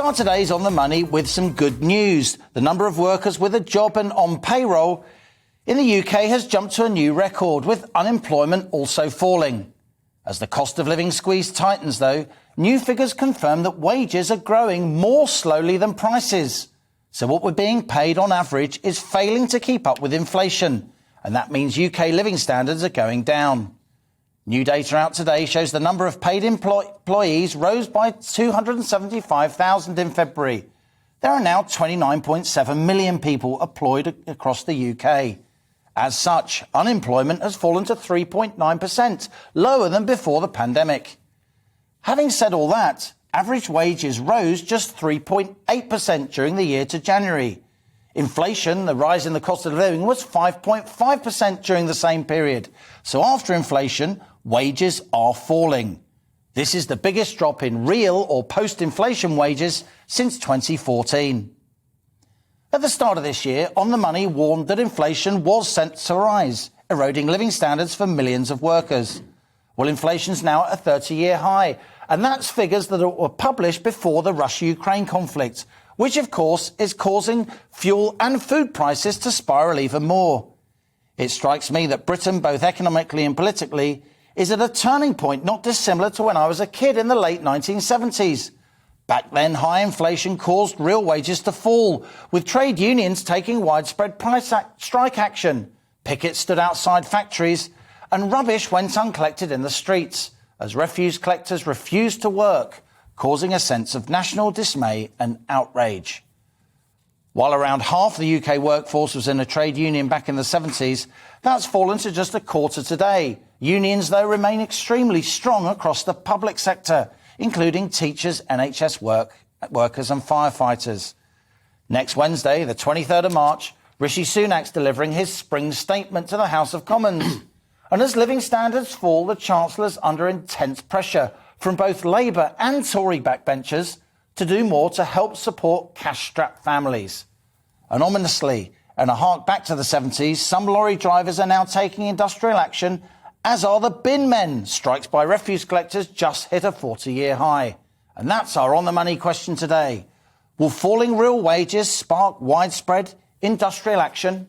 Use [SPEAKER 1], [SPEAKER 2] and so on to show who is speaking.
[SPEAKER 1] start today's On the Money with some good news. The number of workers with a job and on payroll in the UK has jumped to a new record, with unemployment also falling. As the cost of living squeeze tightens, though, new figures confirm that wages are growing more slowly than prices. So what we're being paid on average is failing to keep up with inflation, and that means UK living standards are going down. New data out today shows the number of paid employees rose by 275,000 in February. There are now 29.7 million people employed across the UK. As such, unemployment has fallen to 3.9%, lower than before the pandemic. Having said all that, average wages rose just 3.8% during the year to January. Inflation, the rise in the cost of living, was 5.5% during the same period. So after inflation, wages are falling. This is the biggest drop in real or post-inflation wages since 2014. At the start of this year, On the Money warned that inflation was set to rise, eroding living standards for millions of workers. Well, inflation's now at a 30-year high, and that's figures that were published before the Russia-Ukraine conflict, which, of course, is causing fuel and food prices to spiral even more. It strikes me that Britain, both economically and politically, is at a turning point not dissimilar to when I was a kid in the late 1970s. Back then, high inflation caused real wages to fall, with trade unions taking widespread strike action. Pickets stood outside factories, and rubbish went uncollected in the streets, as refuse collectors refused to work, causing a sense of national dismay and outrage. While around half the UK workforce was in a trade union back in the 70s, that's fallen to just a quarter today. Unions, though, remain extremely strong across the public sector, including teachers, NHS workers and firefighters. Next Wednesday, the 23rd of March, Rishi Sunak's delivering his spring statement to the House of Commons. And as living standards fall, the Chancellor's under intense pressure from both Labour and Tory backbenchers to do more to help support cash-strapped families. And ominously, and a hark back to the 70s, some lorry drivers are now taking industrial action, as are the bin men. Strikes by refuse collectors just hit a 40-year high. And that's our On the Money question today. Will falling real wages spark widespread industrial action?